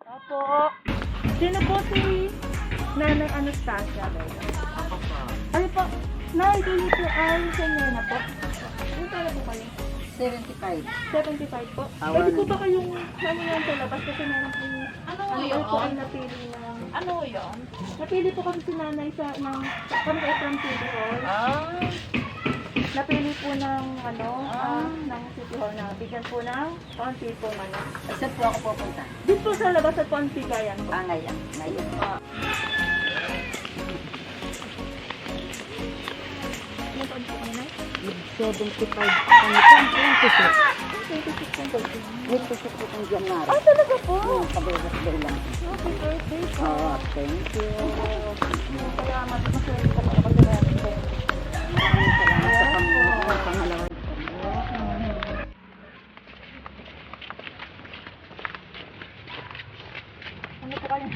Opo. Sino po si Nanay Anastasia? Ano po? Nay, kayo po ay senior na po. Ano pala po kayo? 75. 75 po. Awan. Pwede po ba kayong ano yan sa labas kasi meron po Ano ano yun? po ay napili ng... Ano yun? Napili po kasi si Nanay sa ng kami kay from City Hall. Napili po ng ano, ng City Hall na bigyan po ng konti po ano. Saan po ako pupunta? Dito po sa labas at konti gayan po. Ngayon. Ngayon. Ano po po Nanay? 75. Ano po? 26 po. May tusok po kang January. Ah, talaga po? Kabay-kabay lang. Happy birthday po. Thank you. Kaya maswerte po ako kasi meron po. Maraming salamat sa pangalawa. Ano po kayo?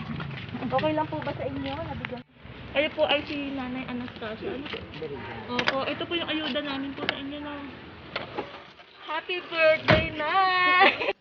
Okay lang po ba sa inyo? Nabigyan? Kayo po ay si Nanay Anastasia. Ano? Opo, ito po yung ayuda namin po sa inyo na. Happy birthday, Nay!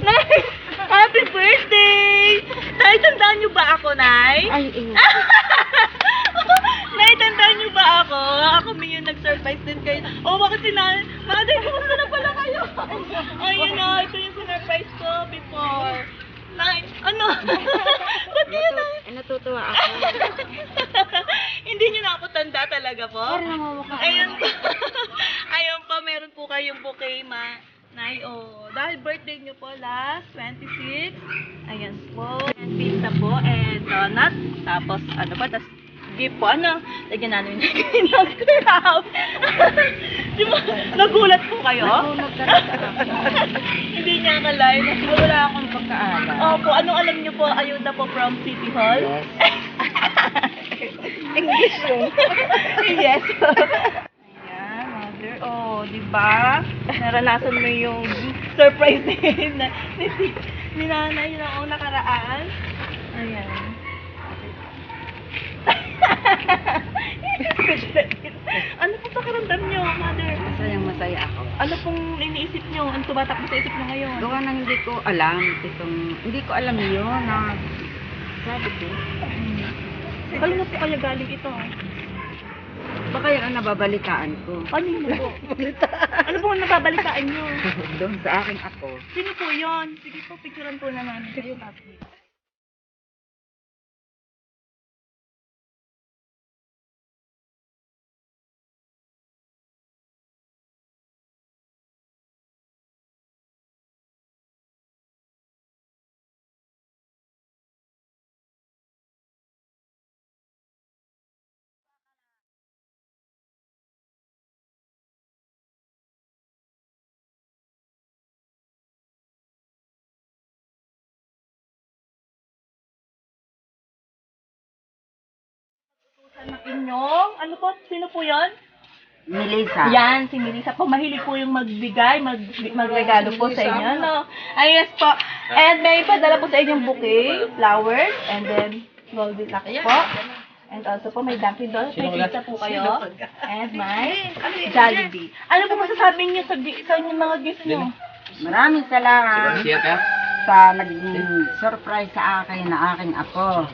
Nay! Happy birthday! Nay, tandaan niyo ba ako, Nay? Ay, ingat. Nay, tandaan niyo ba ako? Ako may yung nag-surprise din kayo. Oh, bakit si Nanay? Nanay, kumusta na pala kayo? Ayun na, ito yung surprise ko before. Nay, ano? Ba't yun, Nay? Natutuwa ako. Hindi niyo na ako tanda talaga po? Pero namamukha. Ayun po. Ayun po, meron po kayong bouquet, Nay, oh. Dahil birthday niyo po last 26. Ayan po. And pizza po. And donut. Tapos, ano ba? Tapos, gift po. Ano? Lagyan namin ng crab. Di ba? Nagulat po kayo? Nagulat talaga. Hindi niya akalain. Wala akong pagkaalam. Opo, anong alam niyo po? Ayuda po from City Hall? Yes. English yun. Yes. Ayan, mother. Oh, di ba? Naranasan mo yung surprise din ni Nanay noong nakaraan. Ayan. Ano po pakiramdam niyo, mother? Masayang-masaya ako. Ano pong iniisip niyo? Ano tumatakbo sa isip niyo ngayon? Gawa nang hindi ko alam hindi ko alam yun na sabi ko. Kanino po kaya galing ito? Baka yun ang nababalitaan ko. Kanino po? Ano po ang nababalitaan niyo? Doon sa aking ako. Sino po yun? Sige po, picturean po na namin kayo. Ng inyong, ano po, sino po yon? Melissa. Yan, si Melissa po. Mahilig po yung magbigay, magregalo po sa inyo, no? Ay, yes po. And may padala po sa inyong bouquet, flowers, and then golden locks po. And also po, may Dunkin' Donuts, may pizza po kayo. And may Jollibee. Ano po masasabi niyo sa inyong mga gift niyo? Maraming salamat sa naging surprise sa akin na aking ako.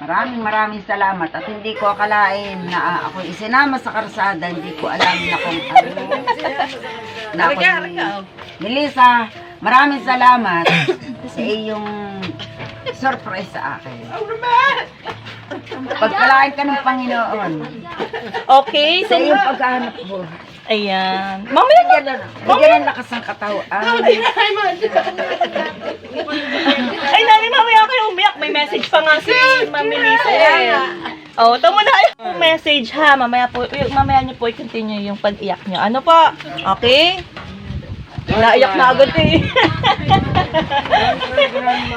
Maraming salamat at hindi ko akalain na ako isinama sa karsada, hindi ko alam na kung ano. Na ako, Melissa, maraming salamat sa iyong surprise sa akin. Pagpalain ka ng Panginoon Okay, sa iyong paghahanap mo. ayan. Mamaya Bigyan ng lakas ng katawan. Ay, Nani, mamaya kayo umiyak. May message pa nga si Ma'am Melissa. Oh, tama na yung message ha. Mamaya niyo po i-continue yung pag-iyak niyo. Ano po? Okay? Naiyak na agad eh.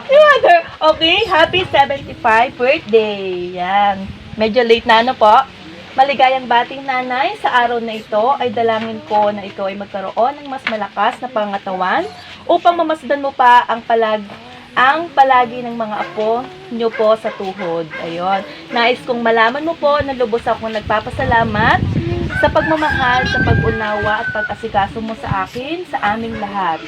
Si Mother. Okay, happy 75 birthday. Yan. Medyo late na ano po. Maligayang bating nanay, sa araw na ito ay dalangin ko na ikaw ay magkaroon ng mas malakas na pangatawan upang mamasdan mo pa ang palagi ng mga apo nyo po sa tuhod. Ayun. Nais kong malaman mo po na lubos akong nagpapasalamat sa pagmamahal, sa pag-unawa at pag-asikaso mo sa akin, sa aming lahat.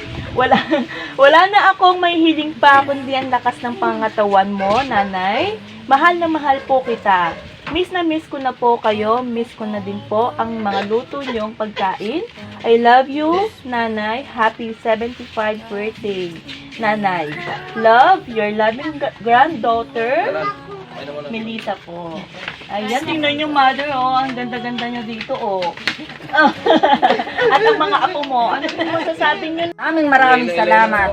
Wala na akong may hiling pa kundi ang lakas ng pangatawan mo, nanay. Mahal na mahal po kita. Miss na miss ko na po kayo. Miss ko na din po ang mga luto niyong pagkain. I love you, nanay. Happy 75 birthday, nanay. Love, your loving granddaughter, Melissa po. Ayan, tingnan yung mother, oh. Ang ganda-ganda niya dito, oh. At ang mga apo mo, ano po masasabi niyo? Maraming salamat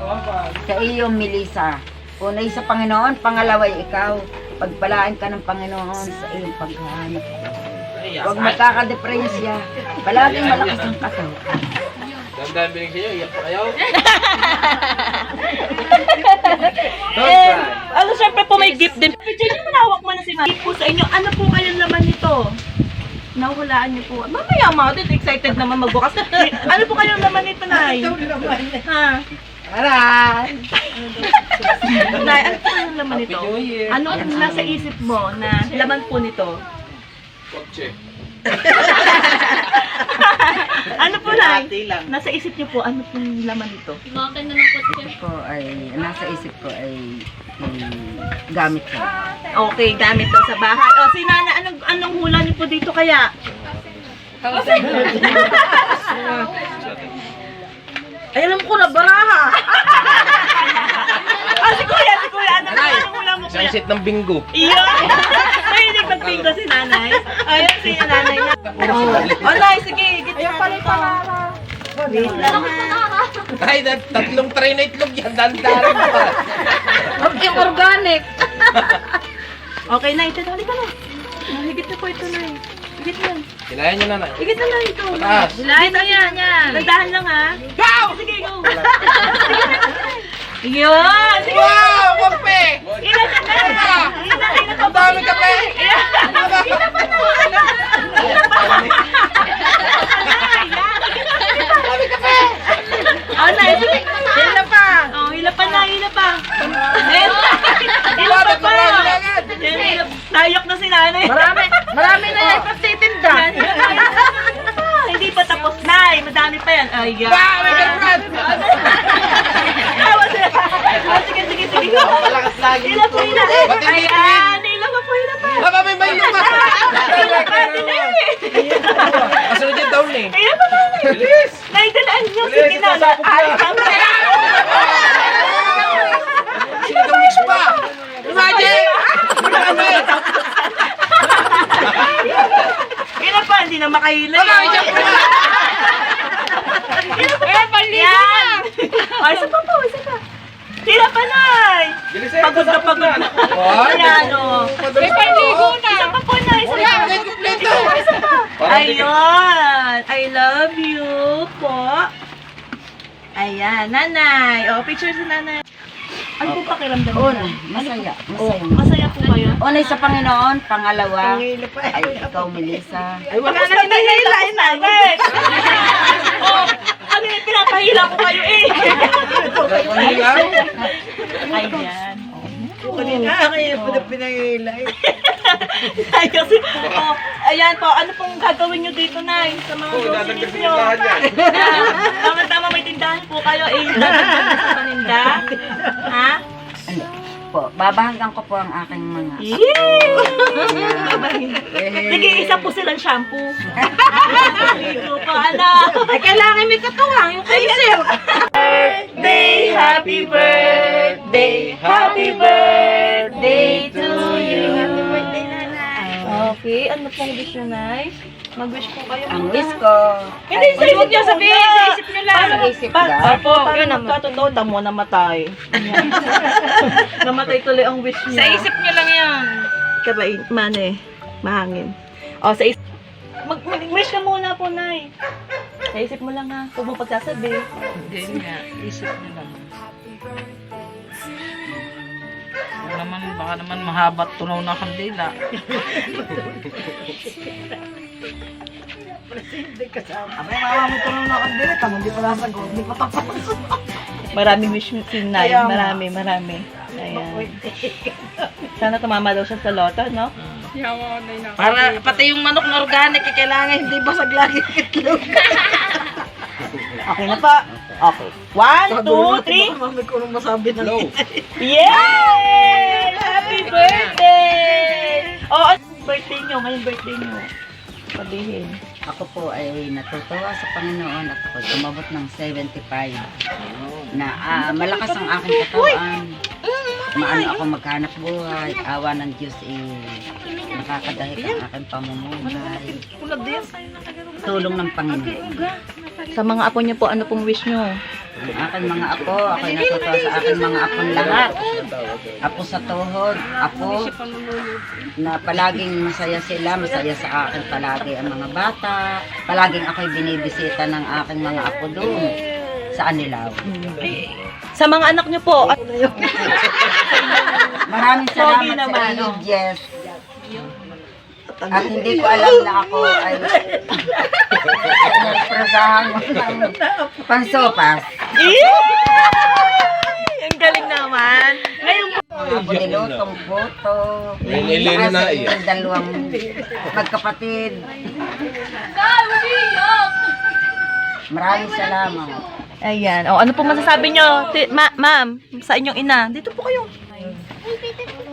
sa iyo, Melissa. Unay sa Panginoon, pangalaway ikaw. Pagpalaan ka ng Panginoon sa iyong paghahanap. Huwag magkakadepresya. Palaging malakas ang katawan. Damdamin binig sa iyo, iyak pa kayo. Ano, syempre po may gift din. Picture niyo, manawak mo na si Mami. Gift po sa inyo. Ano po kayang laman nito? Nahulaan niyo po. Mamaya, Mami, excited naman magbukas. Ano po kayang laman nito, Nay? Ha? Aray! Nay, ano po kayang laman nito? Ano ang nasa isip mo na laman po nito? Kotse. Ano po, Nay? Nasa isip niyo po, ano pong laman nito? Nasa isip ko ay gamit ko. Okay, gamit to sa bahay. O, si Nana, anong hula niyo po dito kaya? Ay, alam ko na, baraha! Si Kuya, anong hula mo, Isang Kuya? set ng bingo. Iyon! Mahilig mag-bingo si Nanay. Ayun, si Nanay na. Oh, Nay, sige, gitna dito. Wait lang, ha? Ay, tatlong tray na itlog yan. Dandarin pa. Yung organic. Okay, Nay, ito, halika na. Higit na po ito, Nay. Higit na. Kilayan nyo na na. Higit na lang ito. Pataas. Hilahin na yan. Nandahan lang, ha? Go! Sige, go! Yun! Sige! Wow! Kape! Ilan ka na! Ilan ka Ang dami kape! Ilan pa na! Ilan pa na! Dami kape! Oh, Nay, sige. Hila pa! Oh, hila pa na, hila pa. Hila pa pa! Nayok na si Nanay. Marami na yan pagtitinda. Hindi pa tapos, Nay. Madami pa yan. Ayan. Wow! May girlfriend! Sige. Malakas lagi. Hila po, hila. Ba't hindi Ayan, hila pa po, hila pa. May bayo ka! Hila pa, dinili. Kasunod yung down eh. Hila pa, Nanay. Bilis! Nay, dalaan niyo. Bilis, Sige na. sasabog na. Ay, tama. Sino itong mix pa? Imagine! Hila pa, hindi na makahila. Wala, isang pa! Hila pa, paligo na. Ay, isa pa po, isa pa. Hila pa, Nay. Bilis Pagod na pagod na. Ayan, o. May panligo na! Isa pa po, Nay. Isa pa. May kumpleto! Isa pa. Ayun. I love you po. Ayan, Nanay. O, picture si Nanay. Ano po pakiramdam mo? Masaya. Masaya po kayo? Unay sa Panginoon, pangalawa ay ikaw, Melissa. Ay, wala na hinahilain natin. Oh, ano yung pinapahila ko kayo eh. Ayan. Kaya po na pinangilay. Ay, kasi, oh, ayan po, ano pong gagawin nyo dito, Nay? Sa mga groceries nyo. Tama-tama, may tindahan po kayo. Eh, dadagdag sa paninda. Ha? Ano po, babahanggan ko po ang aking mga Sige, isa po silang shampoo. Dito po, ano? Ay, kailangan may katuwang yung kaisip. Happy birthday, happy birthday to you. Okay, ano pong wish nyo, Nay? Mag-wish po kayo. Ang wish ko. Hindi, sa isip nyo, sabihin. Sa isip nyo lang. Sa isip lang. Opo, para magkatotoo, tamo namatay. Namatay tuloy ang wish niya. Sa isip nyo lang yan. Kabain, mane, mahangin. O, sa isip. Mag-wish ka muna po, Nay. Sa isip mo lang ha. Huwag mo pagsasabi. Hindi nga, isip niya lang. Huwag naman, baka naman mahabat tunaw na kandila. Abay, mama mo tunaw na kandila. Tamo, hindi pa nasagot. Hindi pa tapos. Maraming wish mo sinay. Marami. Ayan. Sana tumama daw siya sa loto, no? Para pati yung manok na organic, kailangan hindi basag lagi itlog. Okay na pa. Okay. 1, 2, 3. Mami ko nung masabi na. Yay! Happy birthday! Oh, ano birthday nyo? Ngayong birthday nyo. Sabihin. Ako po ay natutuwa sa Panginoon at ako umabot ng 75 na malakas ang aking katawan. Maano ako maghanap buhay, awa ng Diyos nakakadahil ang aking pamumuhay. Tulong ng Panginoon. Sa mga apo nyo po, ano pong wish nyo? Ang aking mga apo, ako'y natutuwa sa aking mga apong lahat. Apo sa tuhod, apo na palaging masaya sila, masaya sa akin palagi ang mga bata. Palaging ako'y binibisita ng aking mga apo doon sa Anilaw. Sa mga anak nyo po, Maraming Pogi salamat naman, sa iyo, no? Jess. At hindi ko alam na ako ay nagprasahan mo ng pansopas. ang galing naman. Ngayon po, Ako nilutong puto. Yung ilino na iya. Yung dalawang magkapatid. Maraming salamat. ayan. O, ano pong masasabi nyo, ma'am, sa inyong ina? Dito po kayo.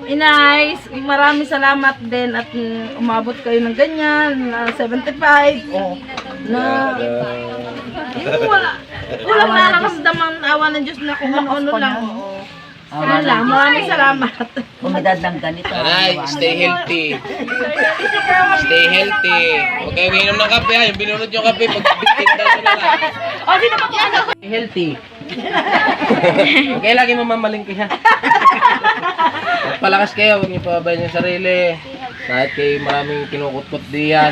Inay, maraming salamat din at umabot kayo ng ganyan, na 75. Oh. Na, yung walang nararamdaman awa ng Diyos na kung ano lang. Ano lang, maraming salamat. Umidad ng ganito. Nanay, stay healthy. Stay healthy. Huwag kayo inom ng kape ha. Yung binunod yung kape, pag-bitinda mo na lang. O, sino pa po ano? Healthy. Huwag kayo lagi mamamalingki ha. Palakas kayo, huwag niyo pababayan yung sarili. Kahit kayo maraming kinukutput diyan.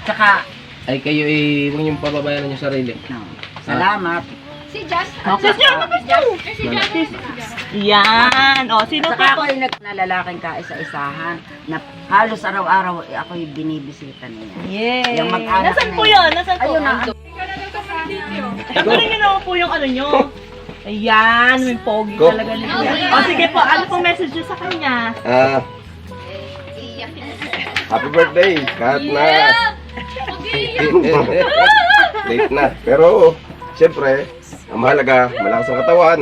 Tsaka, Ay kayo huwag niyo pababayan yung sarili. no, salamat. Yan. O, sino Saka pa ako po? ay nalalaking kaisa-isahan na halos araw-araw ako'y binibisita niya. Yay. Yung mag-anak Nasaan na po yun. yun? Nasaan po? Ayun na. Tagalin nyo naman po yung ano nyo. Ayan, may pogi Go. talaga niya. O, sige po. Ano pong message nyo sa kanya? Happy birthday! Kahit na late na. Pero, siyempre, ang mahalaga, malakas ang katawan.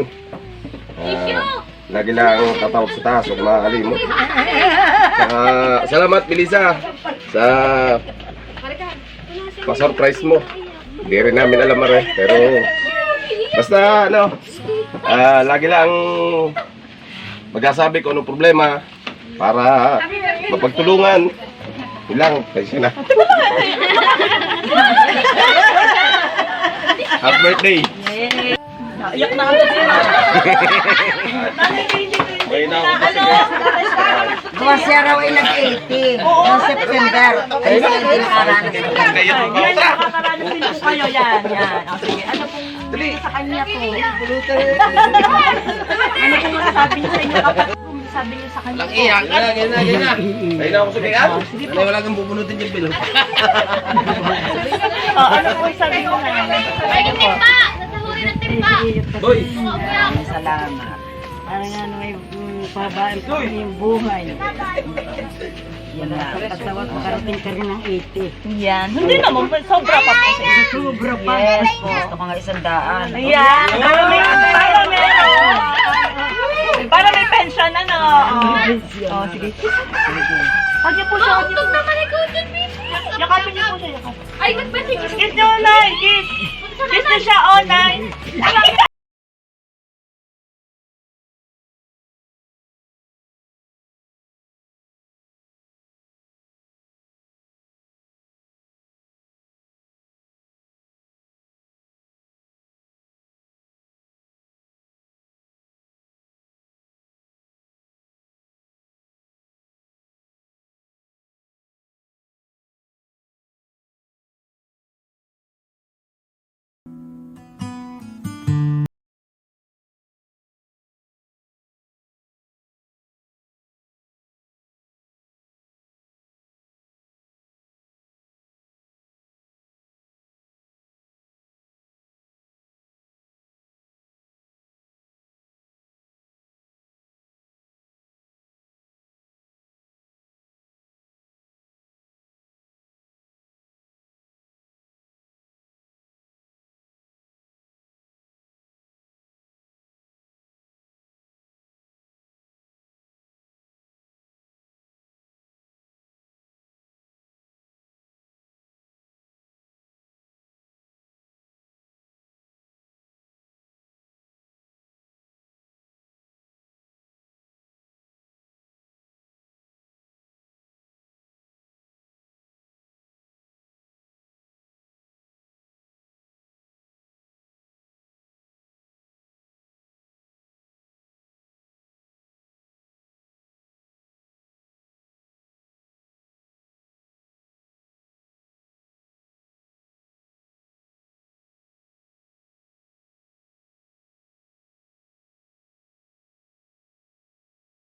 Lagi lang tatawag sa taas, huwag makakalimot. Salamat, Melissa, sa pa-surprise mo. Hindi rin namin alam pero basta, lagi lang magsasabi kung anong problema para mapagtulungan. Ilang, kasi na. Happy birthday! Iyak na ako sila. Buwan siya raw ay nag-80. Noong September. Ay hindi nakaranas. Yan, nakakaranas din po kayo. Yan. O, sige. Ano pong sa kanya po? Ano pong masasabi niyo sa inyo kapag sabi niyo sa kanya Lang po? iyak. Ganyan. Ayun na ako sa kaya. Wala wala kang bubunutin yung bilog. Ano pong sabi niyo sa kanya? Boy! Maraming salamat. Parang ano may pabaan ko yung buhay. Yan na. Pagtawag makarating ka rin ng 80. Yan. Hindi naman. Sobra pa po sa inyo. Sobra pa. Yes po. Gusto ko nga 100. Ayan. Para may pension, ano? Oh, sige. Huwag niyo po siya. Yakapin niyo po siya. Yakapin. Ay, nagpasig. Kiss niyo, Nay. Kiss. Kiss niyo siya, oh, Nay.